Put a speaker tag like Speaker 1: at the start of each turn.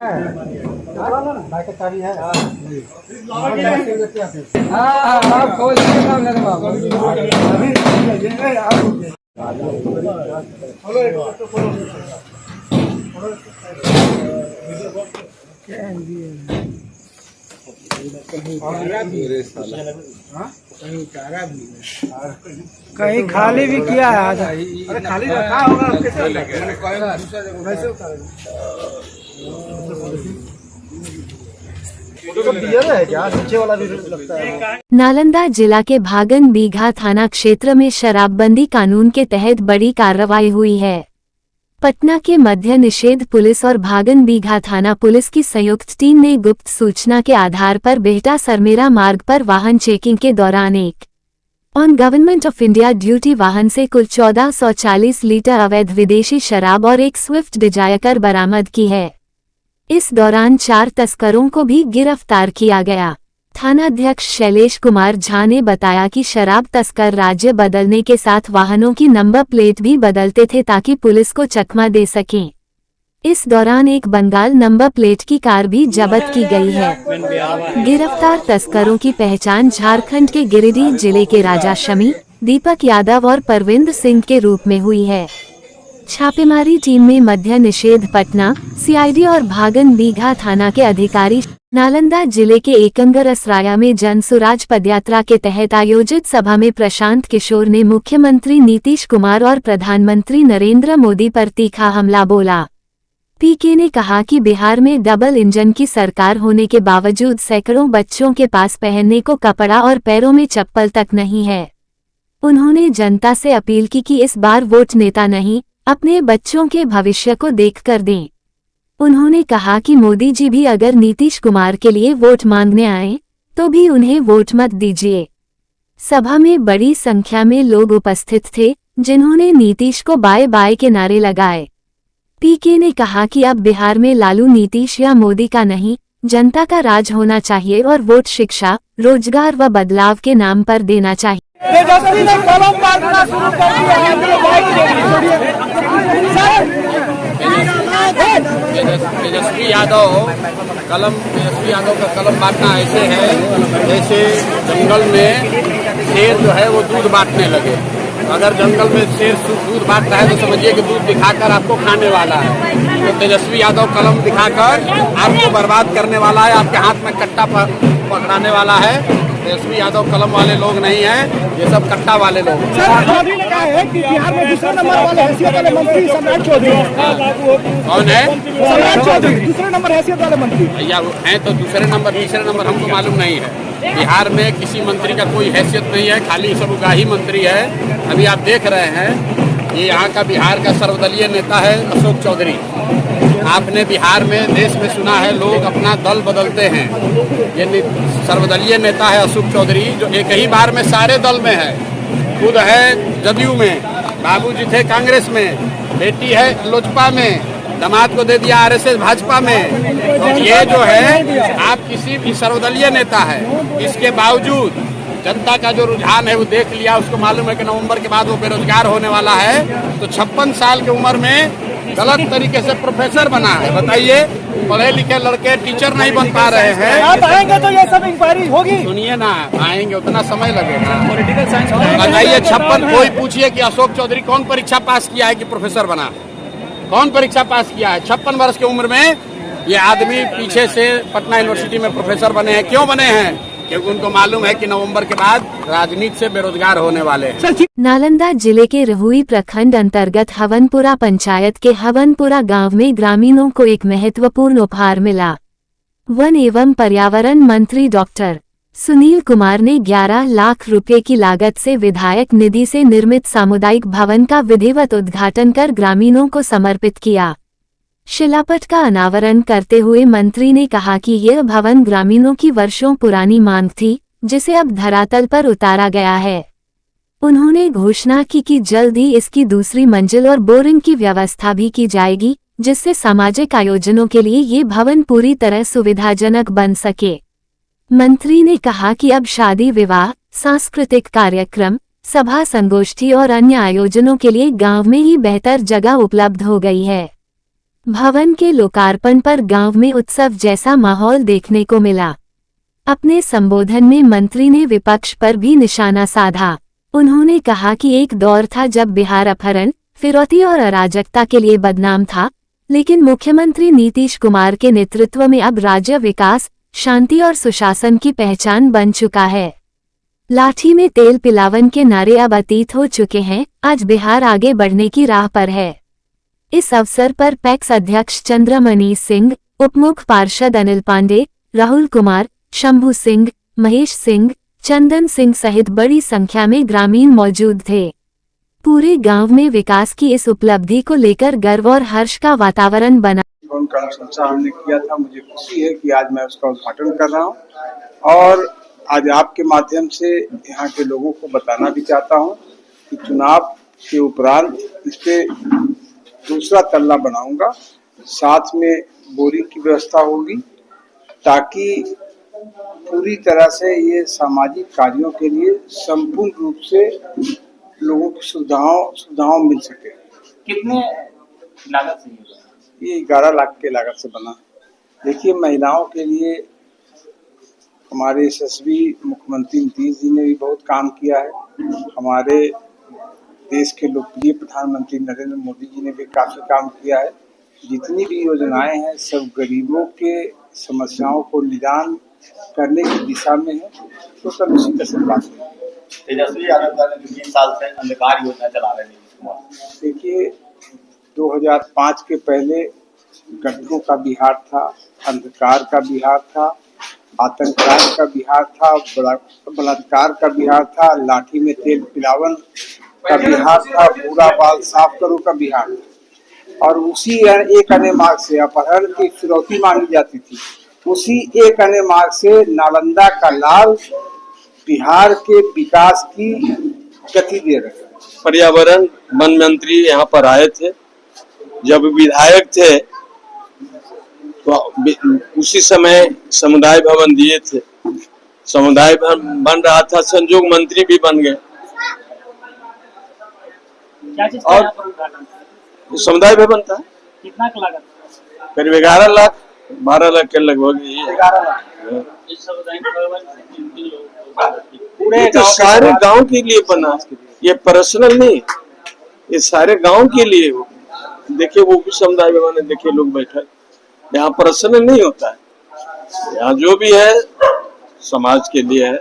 Speaker 1: भाई का चाबी है।
Speaker 2: हाँ आप खोल दीजिए ना मेरे बाबू।
Speaker 1: कहीं खाली भी किया है आज।
Speaker 3: अरे खाली रखा होगा कैसे है क्या नीचे वाला भी लगता है।
Speaker 4: नालंदा जिला के भागन बीघा थाना क्षेत्र में शराबबंदी कानून के तहत बड़ी कार्रवाई हुई है। पटना के मद्य निषेध पुलिस और भागन बीघा थाना पुलिस की संयुक्त टीम ने गुप्त सूचना के आधार पर बेहटा सरमेरा मार्ग पर वाहन चेकिंग के दौरान एक on government of India duty वाहन से कुल 1440 लीटर अवैध विदेशी शराब और एक स्विफ्ट डिजायर बरामद की है। इस दौरान 4 तस्करों को भी गिरफ्तार किया गया। थानाध्यक्ष शैलेश कुमार झा ने बताया कि शराब तस्कर राज्य बदलने के साथ वाहनों की नंबर प्लेट भी बदलते थे ताकि पुलिस को चकमा दे सकें। इस दौरान एक बंगाल नंबर प्लेट की कार भी जब्त की गई है। गिरफ्तार तस्करों की पहचान झारखंड के गिरिडीह जिले के राजा शमी, दीपक यादव और परविंद सिंह के रूप में हुई है। छापेमारी टीम में मद्य निषेध पटना, सीआईडी और भागन बीघा थाना के अधिकारी। नालंदा जिले के एकंगरसराया में जन सुराज पदयात्रा के तहत आयोजित सभा में प्रशांत किशोर ने मुख्यमंत्री नीतीश कुमार और प्रधानमंत्री नरेंद्र मोदी पर तीखा हमला बोला। पीके ने कहा कि बिहार में डबल इंजन की सरकार होने के बावजूद सैकड़ों बच्चों के पास पहनने को कपड़ा और पैरों में चप्पल तक नहीं है। उन्होंने जनता से अपील की कि इस बार वोट नेता नहीं, अपने बच्चों के भविष्य को देखकर दें। उन्होंने कहा कि मोदी जी भी अगर नीतीश कुमार के लिए वोट मांगने आए तो भी उन्हें वोट मत दीजिए। सभा में बड़ी संख्या में लोग उपस्थित थे जिन्होंने नीतीश को बाय बाय के नारे लगाए। पीके ने कहा कि अब बिहार में लालू नीतीश या मोदी का नहीं, जनता का राज होना चाहिए और वोट शिक्षा, रोजगार व बदलाव के नाम पर देना चाहिए।
Speaker 1: तेजस्वी ने कलम मारना शुरू कर दिया है।
Speaker 5: तेजस्वी यादव का कलम बांटना ऐसे है जैसे जंगल में शेर जो है वो दूध बांटने लगे। अगर जंगल में शेर दूध बांट रहा है तो समझिए कि दूध दिखाकर आपको खाने वाला है। तो तेजस्वी यादव कलम दिखाकर आपको बर्बाद करने वाला है, आपके हाथ में कट्टा पकड़ाने वाला है। तेजस्वी यादव कलम वाले लोग नहीं हैं, ये सब कट्टा वाले लोग हैं।
Speaker 1: सर, ने कहा है कि बिहार में दूसरे नंबर वाले हैसियत वाले मंत्री सम्राट चौधरी
Speaker 5: कौन है?
Speaker 1: सम्राट चौधरी दूसरे नंबर हैसियत वाले मंत्री
Speaker 5: भैया हैं तो दूसरे नंबर तीसरे नंबर हमको मालूम नहीं है। बिहार में किसी मंत्री का कोई हैसियत नहीं है, खाली सब उगाही मंत्री है। अभी आप देख रहे हैं ये यहाँ का बिहार का सर्वदलीय नेता है अशोक चौधरी। आपने बिहार में देश में सुना है लोग अपना दल बदलते हैं। ये सर्वदलीय नेता है अशोक चौधरी जो एक ही बार में सारे दल में है। खुद है जदयू में, बाबूजी थे कांग्रेस में, बेटी है लोजपा में, दामाद को दे दिया आरएसएस भाजपा में। तो ये जो है आप किसी भी सर्वदलीय नेता है, इसके बावजूद जनता का जो रुझान है वो देख लिया। उसको मालूम है कि नवंबर के बाद वो बेरोजगार होने वाला है। तो 56 साल की उम्र में गलत तरीके से प्रोफेसर बना है। बताइए, पढ़े लिखे लड़के टीचर नहीं बन पा रहे हैं।
Speaker 1: आप आएंगे तो ये सब इंक्वायरी होगी।
Speaker 5: सुनिए ना, आएंगे उतना समय लगेगा। पॉलिटिकल साइंस बताइए 56, कोई पूछिए कि अशोक चौधरी कौन परीक्षा पास किया है कि प्रोफेसर बना? कौन परीक्षा पास किया है? 56 वर्ष की उम्र में ये आदमी पीछे से पटना यूनिवर्सिटी में प्रोफेसर बने हैं। क्यों बने हैं? क्योंकि उनको मालूम है कि नवंबर के बाद राजनीति से बेरोजगार होने वाले हैं।
Speaker 4: नालंदा जिले के रहुई प्रखंड अंतर्गत हवनपुरा पंचायत के हवनपुरा गांव में ग्रामीणों को एक महत्वपूर्ण उपहार मिला। वन एवं पर्यावरण मंत्री डॉक्टर सुनील कुमार ने 11 लाख रुपए की लागत से विधायक निधि से निर्मित सामुदायिक भवन का विधिवत उद्घाटन कर ग्रामीणों को समर्पित किया। शिलापट का अनावरण करते हुए मंत्री ने कहा कि यह भवन ग्रामीणों की वर्षों पुरानी मांग थी, जिसे अब धरातल पर उतारा गया है। उन्होंने घोषणा की कि जल्द ही इसकी दूसरी मंजिल और बोरिंग की व्यवस्था भी की जाएगी, जिससे सामाजिक आयोजनों के लिए ये भवन पूरी तरह सुविधाजनक बन सके। मंत्री ने कहा कि अब शादी विवाह, सांस्कृतिक कार्यक्रम, सभा संगोष्ठी और अन्य आयोजनों के लिए गांव में ही बेहतर जगह उपलब्ध हो गई है। भवन के लोकार्पण पर गांव में उत्सव जैसा माहौल देखने को मिला। अपने संबोधन में मंत्री ने विपक्ष पर भी निशाना साधा। उन्होंने कहा कि एक दौर था जब बिहार अपहरण, फिरौती और अराजकता के लिए बदनाम था, लेकिन मुख्यमंत्री नीतीश कुमार के नेतृत्व में अब राज्य विकास, शांति और सुशासन की पहचान बन चुका है। लाठी में तेल पिलावन के नारे अब अतीत हो चुके हैं। आज बिहार आगे बढ़ने की राह पर है। इस अवसर पर पैक्स अध्यक्ष चंद्रमणि सिंह, उपमुख्य पार्षद अनिल पांडे, राहुल कुमार, शंभू सिंह, महेश सिंह, चंदन सिंह सहित बड़ी संख्या में ग्रामीण मौजूद थे। पूरे गांव में विकास की इस उपलब्धि को लेकर गर्व और हर्ष का वातावरण बना।
Speaker 6: का संचार हमने किया था, मुझे खुशी है कि आज मैं उसका उद्घाटन कर रहा हूं और आज आपके माध्यम से यहाँ के लोगों को बताना भी चाहता हूं कि चुनाव के उपरांत इस पे दूसरा तल्ला बनाऊंगा, साथ में बोरिंग की व्यवस्था होगी ताकि पूरी तरह से ये सामाजिक कार्यों के लिए संपूर्ण रूप से लोगों की सुविधाओं मिल सके।
Speaker 3: कितने लागत से
Speaker 6: ये 11 लाख के लागत से बना। देखिए, महिलाओं के लिए हमारे यशस्वी मुख्यमंत्री नीतीश जी ने भी बहुत काम किया है। हमारे देश के लोकप्रिय प्रधानमंत्री नरेंद्र मोदी जी ने भी काफी काम किया है। जितनी भी योजनाएं हैं सब गरीबों के समस्याओं को निदान करने की दिशा में है, तो सब उसी का संकल्प है।
Speaker 3: तेजस्वी यादव ने 20 साल से अंधकार योजना चला रहे हैं।
Speaker 6: देखिए, 2005 के पहले गड्ढों का बिहार था, अंधकार का बिहार था, आतंकवाद का बिहार था, बलात्कार का बिहार था, लाठी में तेल पिलावन का बिहार था, पूरा बाल साफ करो का बिहार था। और उसी एक अन्य मार्ग से अपहरण की फिरौती मांगी जाती थी। उसी एक अन्य मार्ग से नालंदा का लाल बिहार के विकास की गति दे रहे हैं।
Speaker 7: पर्यावरण वन मंत्री यहाँ पर आए थे, जब विधायक थे तो उसी समय समुदाय भवन दिए थे। समुदाय भवन बन रहा था, संयोग मंत्री भी बन गए। और समुदाय भवन था,
Speaker 3: कितना लागत?
Speaker 7: करीब 11 लाख 12 लाख के लगभग।
Speaker 3: पूरे
Speaker 7: तो सारे गांव के लिए बना, ये पर्सनल नहीं, ये सारे गांव के लिए। देखिए वो भी समुदाय भवन है, देखिए लोग बैठे। यहाँ पर्सनल नहीं होता है, यहाँ जो भी है समाज के लिए है।